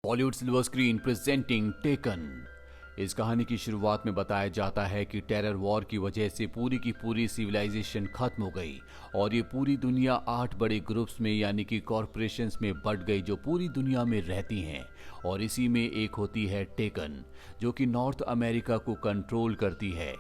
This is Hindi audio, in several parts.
Bollywood silver screen presenting taken. इस कहानी की शुरुआत में बताया जाता है कि टेरर वॉर की वजह से पूरी की पूरी सिविलाइजेशन खत्म हो गई और ये पूरी दुनिया 8 बड़े ग्रुप्स में यानी कि कॉरपोरेशंस में बंट गई जो पूरी दुनिया में रहती हैं। और इसी में एक होती है टेकन जो कि नॉर्थ अमेरिका को कंट्रोल करती है।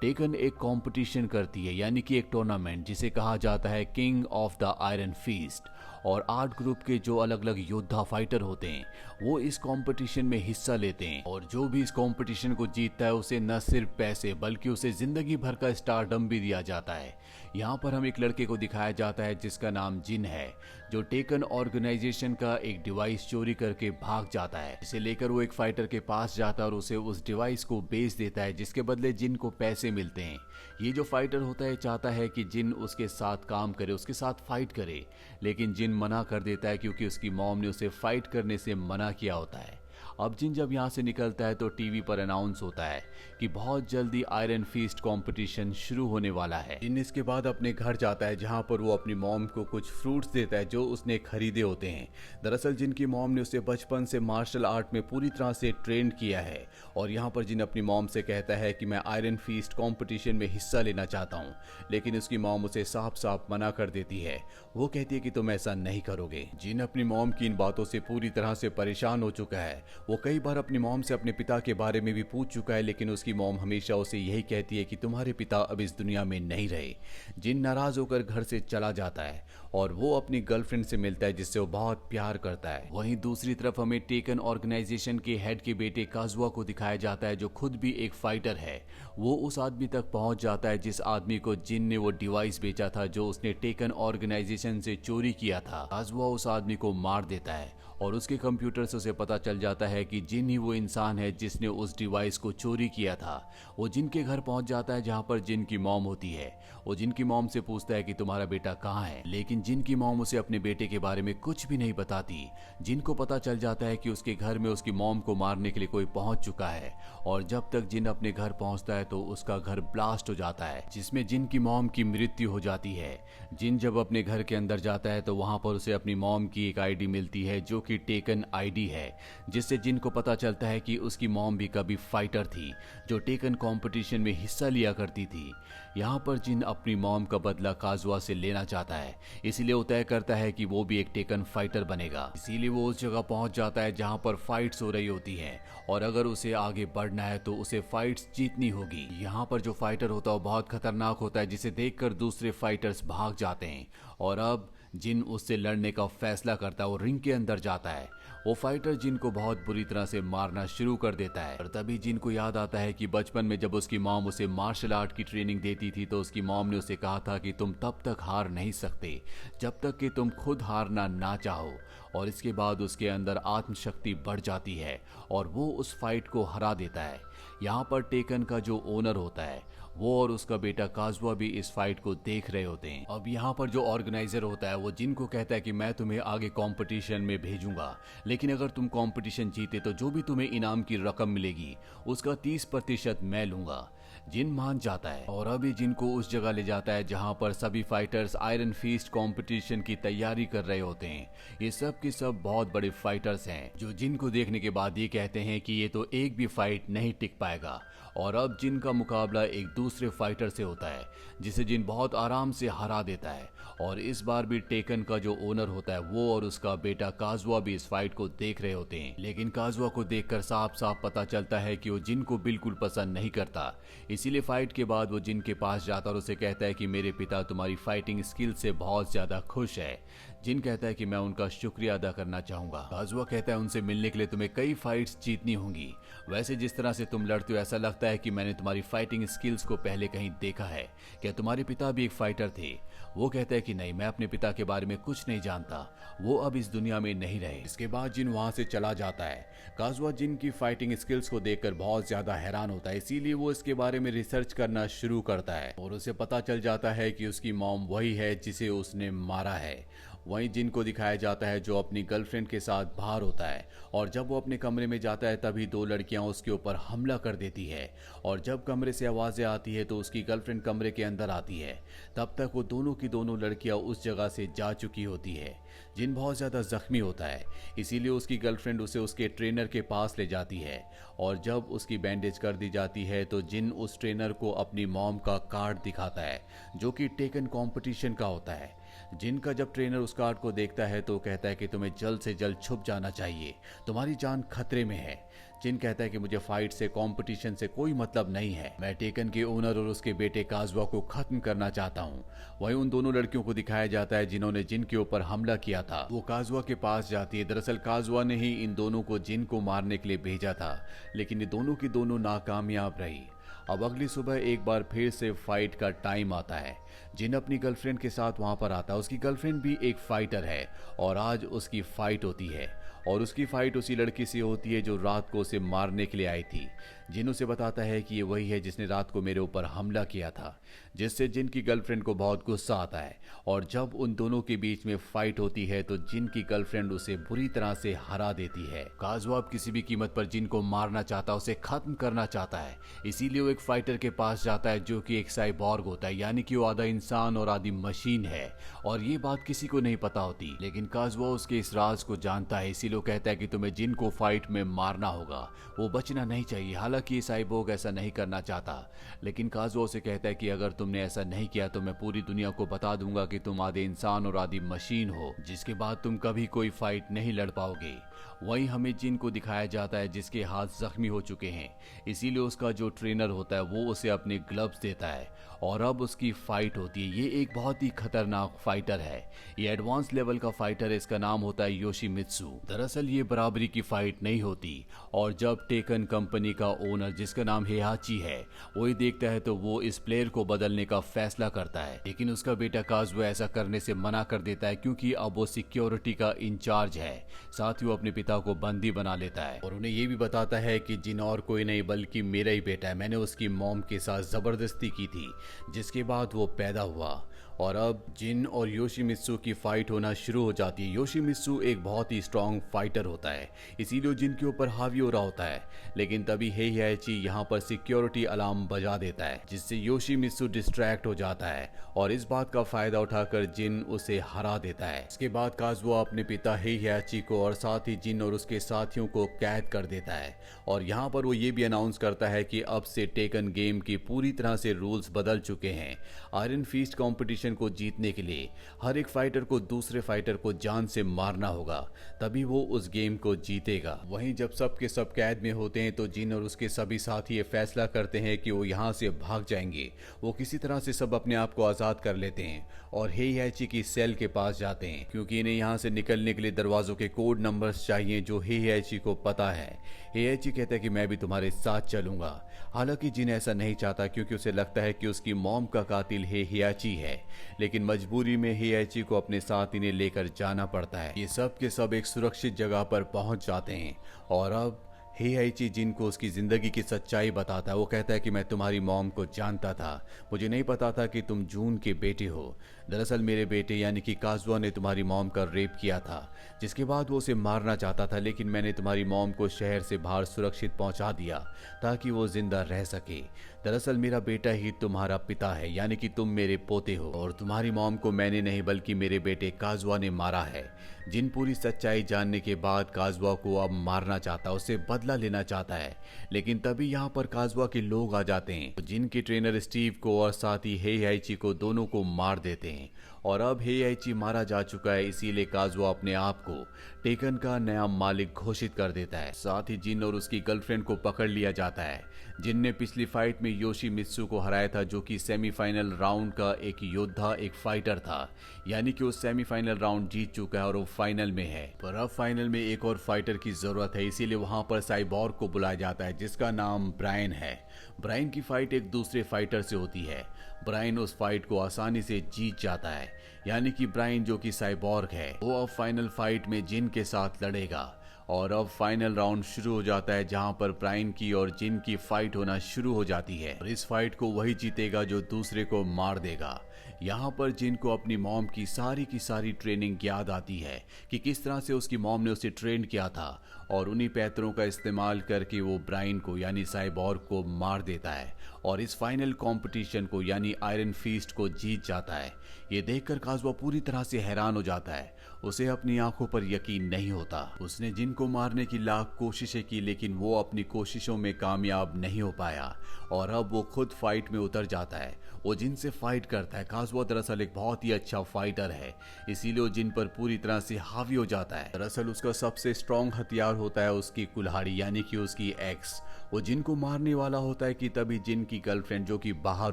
टेकन एक कंपटीशन करती है यानी कि एक टूर्नामेंट जिसे कहा जाता है king of the iron feast. और 8 ग्रुप के जो अलग अलग योद्धा फाइटर होते हैं वो इस कंपटीशन में हिस्सा लेते हैं और जो भी इस कंपटीशन को जीतता है उसे न सिर्फ पैसे बल्कि उसे जिंदगी भर का स्टारडम भी दिया जाता है। यहाँ पर हम एक लड़के को दिखाया जाता है जिसका नाम जिन है जो टेकन ऑर्गेनाइजेशन का एक डिवाइस चोरी करके भाग जाता है। इसे लेकर वो एक फाइटर के पास जाता है और उसे उस डिवाइस को बेच देता है जिसके बदले जिन को पैसे मिलते हैं। ये जो फाइटर होता है चाहता है कि जिन उसके साथ काम करे, उसके साथ फाइट करे, लेकिन जिन मना कर देता है क्योंकि उसकी मॉम ने उसे फाइट करने से मना किया होता है। अब जिन जब यहाँ से निकलता है तो टीवी पर अनाउंस होता है कि बहुत जल्दी आयरन फीस्ट कंपटीशन शुरू होने वाला है। जिन इसके बाद अपने घर जाता है जहाँ पर वो अपनी मॉम को कुछ फ्रूट्स देता है जो उसने खरीदे होते हैं। दरअसल जिनकी मॉम ने उसे बचपन से मार्शल आर्ट में पूरी तरह से ट्रेन किया है और यहाँ पर जिन अपनी मॉम से कहता है कि मैं आयरन फीस्ट कॉम्पिटिशन में हिस्सा लेना चाहता हूँ, लेकिन उसकी मॉम उसे साफ साफ मना कर देती है। वो कहती है कि तुम ऐसा नहीं करोगे। जिन अपनी मॉम की इन बातों से पूरी तरह से परेशान हो चुका है। वो कई बार अपनी मॉम से अपने पिता के बारे में भी पूछ चुका है, लेकिन उसकी मॉम हमेशा उसे यही कहती है कि तुम्हारे पिता अब इस दुनिया में नहीं रहे। जिन नाराज होकर घर से चला जाता है और वो अपनी गर्लफ्रेंड से मिलता है जिससे वो बहुत प्यार करता है। वहीं दूसरी तरफ हमें टेकन ऑर्गेनाइजेशन के हेड के बेटे काजुआ को दिखाया जाता है जो खुद भी एक फाइटर है। वो उस आदमी तक पहुंच जाता है जिस आदमी को जिन ने वो डिवाइस बेचा था जो उसने टेकन ऑर्गेनाइजेशन से चोरी किया था। काजुआ उस आदमी को मार देता है और उसके कंप्यूटर से उसे पता चल जाता है कि जिन ही वो इंसान है जिसने उस डिवाइस को चोरी किया था। वो जिन के घर पहुंच जाता है जहां पर जिन की मॉम होती है। वो जिन की मॉम से पूछता है कि तुम्हारा बेटा कहाँ है, लेकिन जिन की मॉम उसे अपने बेटे के बारे में कुछ भी नहीं बताती। जिन को पता चल जाता है कि उसके घर में उसकी मॉम को मारने के लिए कोई पहुंच चुका है और जब तक जिन अपने घर पहुंचता है तो उसका घर ब्लास्ट हो जाता है जिसमें जिन की मॉम की मृत्यु हो जाती है। जिन जब अपने घर के अंदर जाता है तो वहां पर उसे अपनी मॉम की एक आईडी मिलती है जो कि टेकन आईडी है, जिससे जिन को पता चलता है कि उसकी मॉम भी कभी फाइटर थी जो टेकन कंपटीशन में हिस्सा लिया करती थी। यहाँ पर जिन अपनी मॉम का बदला काजुआ से लेना चाहता है, इसीलिए वो तय करता है कि वो भी एक टेकन फाइटर बनेगा। इसीलिए वो उस जगह पहुंच जाता है जहाँ पर फाइट्स हो रही होती हैं और अगर उसे आगे बढ़ना है तो उसे फाइट्स जीतनी होगी। यहाँ पर जो फाइटर होता है वो बहुत खतरनाक होता है जिसे देखकर दूसरे फाइटर्स भाग जाते हैं और अब जिन उससे लड़ने का फैसला करता है। वो रिंग के अंदर जाता है। वो फाइटर जिन को बहुत बुरी तरह से मारना शुरू कर देता है और तभी जिन को याद आता है कि बचपन में जब उसकी मॉम उसे मार्शल आर्ट की ट्रेनिंग देती थी तो उसकी मॉम ने उसे कहा था कि तुम तब तक हार नहीं सकते जब तक कि तुम खुद हारना ना चाहो। और इसके बाद उसके अंदर आत्मशक्ति बढ़ जाती है और वो उस फाइट को हरा देता है। यहाँ पर टेकन का जो ओनर होता है वो और उसका बेटा काजुआ भी इस फाइट को देख रहे होते हैं। अब यहाँ पर जो ऑर्गेनाइजर होता है वो जिन को कहता है कि मैं तुम्हें आगे कंपटीशन में भेजूंगा, लेकिन अगर तुम कंपटीशन जीते तो जो भी तुम्हें इनाम की रकम मिलेगी उसका 30% मैं लूंगा। जिन मान जाता है और अभी जिन को उस जगह ले जाता है जहां पर सभी फाइटर्स आयरन फीस्ट कंपटीशन की तैयारी कर रहे होते हैं। ये सब के सब बहुत बड़े फाइटर्स हैं जो जिन को देखने के बाद ये कहते हैं कि ये तो एक भी फाइट नहीं टिक पाएगा। और अब जिन का मुकाबला एक दूसरे फाइटर से होता है जिसे जिन बहुत आराम से हरा देता है और इस बार भी टेकन का जो ओनर होता है वो और उसका बेटा काजुआ भी इस फाइट को देख रहे होते हैं। लेकिन काजुआ को देखकर साफ साफ पता चलता है कि वो जिन को बिल्कुल पसंद नहीं करता। इसीलिए फाइट के बाद वो जिन के पास जाता और उसे कहता है कि मेरे पिता तुम्हारी फाइटिंग स्किल से बहुत ज्यादा खुश है। जिन कहता है कि मैं उनका शुक्रिया अदा करना चाहूंगा। काजुआ कहता है उनसे मिलने के लिए तुम्हें कई फाइट्स जीतनी होंगी। वैसे जिस तरह से तुम लड़ते हो ऐसा लगता है कि मैंने तुम्हारी फाइटिंग स्किल्स को पहले कहीं देखा है। क्या तुम्हारे पिता भी एक फाइटर थे? वो कहता है कि नहीं, मैं अपने पिता के बारे में कुछ नहीं जानता, वो अब इस दुनिया में नहीं रहे। इसके बाद जिन वहां से चला जाता है। काजुआ जिन की फाइटिंग स्किल्स को देखकर बहुत ज्यादा हैरान होता है, इसीलिए वो इसके बारे में रिसर्च करना शुरू करता है और उसे पता चल जाता है कि उसकी मॉम वही है जिसे उसने मारा है। वहीं जिन को दिखाया जाता है जो अपनी गर्लफ्रेंड के साथ बाहर होता है, और जब वो अपने कमरे में जाता है तभी दो लड़कियां उसके ऊपर हमला कर देती है, और जब कमरे से आवाजें आती है तो उसकी गर्लफ्रेंड कमरे के अंदर आती है। तब तक वो दोनों की दोनों लड़कियां उस जगह से जा चुकी होती है। जिन बहुत ज्यादा जख्मी होता है, इसीलिए उसकी गर्लफ्रेंड उसे उसके ट्रेनर के पास ले जाती है, और जब उसकी बैंडेज कर दी जाती है तो जिन उस ट्रेनर को अपनी मॉम का कार्ड दिखाता है जो कि टेकन कंपटीशन का होता है। जिनका जब ट्रेनर उस कार्ड को देखता है तो कहता है कि तुम्हें जल्द से जल्द छुप जाना चाहिए, तुम्हारी जान खतरे में है। जिन कहता है कि मुझे फाइट से कंपटीशन से कोई मतलब नहीं है, मैं टेकन के ओनर और उसके बेटे काजुआ को खत्म करना चाहता हूँ। वहीं उन दोनों लड़कियों को दिखाया जाता है जिन्होंने जिन के ऊपर हमला किया था। वो काजुआ के पास जाती है। दरअसल काजुआ ने ही इन दोनों को जिन को मारने के लिए भेजा था, लेकिन ये दोनों की दोनों नाकामयाब रही। अब अगली सुबह एक बार फिर से फाइट का टाइम आता है। जिन अपनी गर्लफ्रेंड के साथ वहां पर आता है। उसकी गर्लफ्रेंड भी एक फाइटर है और आज उसकी फाइट होती है, और उसकी फाइट उसी लड़की से होती है जो रात को उसे मारने के लिए आई थी। जिन उसे बताता है कि ये वही है जिसने रात को मेरे ऊपर हमला किया था, जिससे जिन की गर्लफ्रेंड को बहुत गुस्सा आता है। और जब उन दोनों के बीच में फाइट होती है तो जिन की गर्लफ्रेंड उसे बुरी तरह से हरा देती है। काजुआ अब किसी भी कीमत पर जिन को मारना चाहता है, उसे खत्म करना चाहता है। इसीलिए वो एक फाइटर के पास जाता है जो कि एक साइबॉर्ग होता है, यानी कि वो आधा इंसान और आधी मशीन है। और ये बात किसी को नहीं पता होती, लेकिन काजुआ उसके इस राज को जानता है। इसीलिए वो कहता है कि तुम्हें जिन को फाइट में मारना होगा, वो बचना नहीं चाहिए। हालांकि साइबोर्ग ऐसा नहीं करना चाहता, लेकिन काजुआ उसे कहता है कि अगर तुमने ऐसा नहीं किया तो मैं पूरी दुनिया को बता दूंगा कि तुम आधे इंसान और आधी मशीन हो, जिसके बाद तुम कभी कोई फाइट नहीं लड़ पाओगे। वहीं हमें जिन को दिखाया जाता है जिसके हाथ जख्मी हो चुके हैं, इसीलिए उसका जो ट्रेनर होता है वो उसे अपने ग्लव्स देता है, और अब उसकी फाइट होती है। ये एक बहुत ही खतरनाक फाइटर है। ये एडवांस लेवल का फाइटर है। इसका नाम होता है योशिमित्सु। दरअसल ये बराबरी की फाइट नहीं होती, और जब टेकन कंपनी का ओनर जिसका नाम हेहाची है वो ही देखता है तो वो इस प्लेयर को बदलने का फैसला करता है। लेकिन उसका बेटा काजुआ ऐसा करने से मना कर देता है, क्योंकि अब वो सिक्योरिटी का इंचार्ज है। साथ ही वो अपने पिता को बंदी बना लेता है और उन्हें ये भी बताता है कि जिन और कोई नहीं बल्कि मेरा ही बेटा है। मैंने उसकी मॉम के साथ जबरदस्ती की थी, जिसके बाद वो पैदा हुआ। और अब जिन और योशिमित्सु की फाइट होना शुरू हो जाती है। योशिमित्सु एक बहुत ही स्ट्रांग फाइटर होता है, इसीलिए जिन के ऊपर हावी हो रहा होता है। लेकिन तभी हेहाची यहाँ पर सिक्योरिटी अलार्म बजा देता है, जिससे योशिमित्सु डिस्ट्रैक्ट हो जाता है, और इस बात का फायदा उठाकर जिन उसे हरा देता है। इसके बाद काजुआ अपने पिता हेहाची को और साथ ही जिन और उसके साथियों को कैद कर देता है। और यहाँ पर वो ये भी अनाउंस करता है कि अब से टेकन गेम की पूरी तरह से रूल्स बदल चुके हैं। आयरन फीस्ट कंपटीशन को जीतने के लिए हर एक फाइटर को दूसरे फाइटर को जान से मारना होगा, तभी वो उस गेम को जीतेगा। वहीं जब सब के सब कैद में होते हैं तो जिन और उसके सभी साथी ये फैसला करते हैं कि वो यहाँ से भाग जाएंगे। वो किसी तरह से सब अपने आप को आजाद कर लेते हैं और हेहाची की सेल के पास जाते हैं, क्योंकि इन्हें यहाँ से निकलने के लिए दरवाजों के कोड नंबर्स चाहिए जो हेहाची को पता है। हेहाची कहता है कि मैं भी तुम्हारे साथ चलूंगा। हालांकि जिन ऐसा नहीं चाहता, क्योंकि उसे लगता है कि उसकी मॉम का कातिल हेहाची है, लेकिन मजबूरी में हेहाची को अपने साथ इन्हें लेकर जाना पड़ता है। ये सब के सब एक सुरक्षित जगह पर पहुंच जाते हैं, और अब हेहाची जिन को उसकी जिंदगी की सच्चाई बताता है। वो कहता है कि मैं तुम्हारी मॉम को जानता था, मुझे नहीं पता था कि तुम जून के बेटे हो। दरअसल मेरे बेटे यानी कि काजुआ ने तुम्हारी मॉम का रेप किया था, जिसके बाद वो उसे मारना चाहता था, लेकिन मैंने तुम्हारी मॉम को शहर से बाहर सुरक्षित पहुंचा दिया ताकि वो जिंदा रह सके। दरअसल मेरा बेटा ही तुम्हारा पिता है, यानी कि तुम मेरे पोते हो, और तुम्हारी मॉम को मैंने नहीं बल्कि मेरे बेटे काजुआ ने मारा है। जिन पूरी सच्चाई जानने के बाद काजुआ को अब मारना चाहता है, उससे बदला लेना चाहता है, लेकिन तभी यहाँ पर काजुआ के लोग आ जाते हैं। जिन के ट्रेनर स्टीव को और साथ ही हेहाची को दोनों को मार देते हैं, और अब हेहाची मारा जा चुका है, इसीलिए काजुआ अपने आप को टेकन का नया मालिक घोषित कर देता है। साथ ही जिन और उसकी गर्लफ्रेंड को पकड़ लिया जाता है, जिन ने पिछली फाइट में योशिमित्सु को हराया था, जो कि सेमीफाइनल राउंड का एक योद्धा, एक फाइटर था, यानी कि वो सेमीफाइनल राउंड जीत चुका है और वो फाइनल में है। पर अब फाइनल में एक और फाइटर की जरूरत है, इसीलिए वहां पर साइबॉर्ग को बुलाया जाता है, जिसका नाम ब्रायन है। ब्रायन की फाइट एक दूसरे फाइटर से होती है। ब्रायन उस फाइट को आसानी से जीत जाता है, यानी कि ब्रायन जो कि साइबॉर्ग है, वो अब फाइनल फाइट में जिन के साथ लड़ेगा। और अब फाइनल राउंड शुरू हो जाता है जहां पर ब्रायन की और जिन की फाइट होना शुरू हो जाती है और इस फाइट को वही जीतेगा जो दूसरे को मार देगा। यहाँ पर जिन को अपनी मॉम की सारी ट्रेनिंग याद आती है कि किस तरह से उसकी मॉम ने उसे ट्रेन किया था और उन्हीं पैतरों का इस्तेमाल करके वो ब्रायन को यानी साइबॉर्ग को मार देता है और इस फाइनल कंपटीशन को यानी आयरन फीस्ट को जीत जाता है। ये देखकर काज़ुआ पूरी तरह से हैरान हो जाता है, उसे अपनी आंखों पर यकीन नहीं होता। उसने जिन को मारने की लाख कोशिशें की लेकिन वो अपनी कोशिशों में कामयाब नहीं हो पाया और अब वो खुद फाइट में उतर जाता है। वो जिन से फाइट करता है। काज़ुआ दरअसल एक बहुत ही अच्छा फाइटर है, इसीलिए वो जिन पर पूरी तरह से हावी हो जाता है। दरअसल उसका सबसे स्ट्रॉन्ग हथियार होता है उसकी कुल्हाड़ी यानी कि उसकी एक्स। वो जिन को मारने वाला होता है कि तभी जिन की गर्लफ्रेंड जो कि बाहर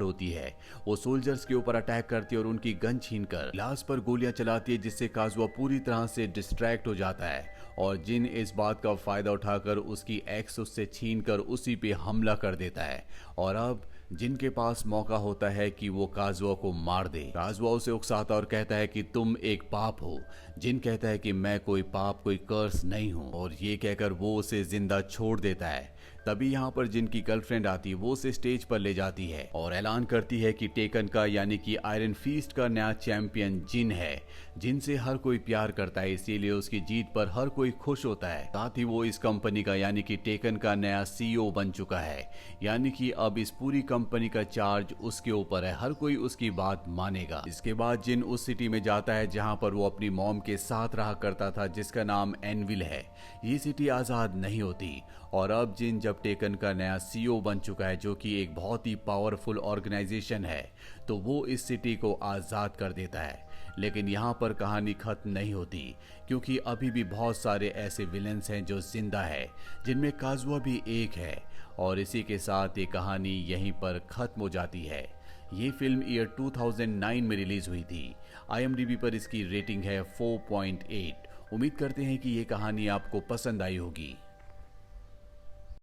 होती है वो सोल्जर्स के ऊपर अटैक करती है और उनकी गन छीनकर लाश पर गोलियां चलाती है, जिससे काज़ुआ पूरी तरह से डिस्ट्रैक्ट हो जाता है और जिन इस बात का फायदा उठाकर उसकी एक्स उससे छीनकर उसी पे हमला कर देता है और अब जिन के पास मौका होता है कि वो काज़ुआ को मार दे। काज़ुआ उसे उकसाता और कहता है कि तुम एक पाप हो। जिन कहता है कि मैं कोई पाप कोई कर्स नहीं हूं और ये कहकर वो उसे जिंदा छोड़ देता है। तभी यहाँ पर जिन की गर्लफ्रेंड आती है, वो उसे स्टेज पर ले जाती है और ऐलान करती है कि टेकन का यानी कि आयरन फीस्ट का नया चैंपियन जिन है, जिनसे हर कोई प्यार करता है, इसीलिए उसकी जीत पर हर कोई खुश होता है। साथ ही वो इस कंपनी का यानी कि टेकन का नया CEO बन चुका है, यानी कि अब इस पूरी कंपनी का चार्ज उसके ऊपर है, हर कोई उसकी बात मानेगा। इसके बाद जिन उस सिटी में जाता है जहां पर वो अपनी मॉम के साथ रहा करता था, जिसका नाम एनविल है। ये सिटी आजाद नहीं होती और अब जिन जब टेकन का नया CEO बन चुका है, जो कि एक बहुत ही पावरफुल ऑर्गेनाइजेशन है, तो वो इस सिटी को आजाद कर देता है। लेकिन यहाँ पर कहानी खत्म नहीं होती, क्योंकि अभी भी बहुत सारे ऐसे विलेंस हैं जो जिंदा है, जिनमें काज़ुआ भी एक है और इसी के साथ ये कहानी यहीं पर खत्म हो जाती है। ये फिल्म ईयर 2009 में रिलीज हुई थी। IMDb पर इसकी रेटिंग है 4.8। उम्मीद करते हैं कि ये कहानी आपको पसंद आई होगी।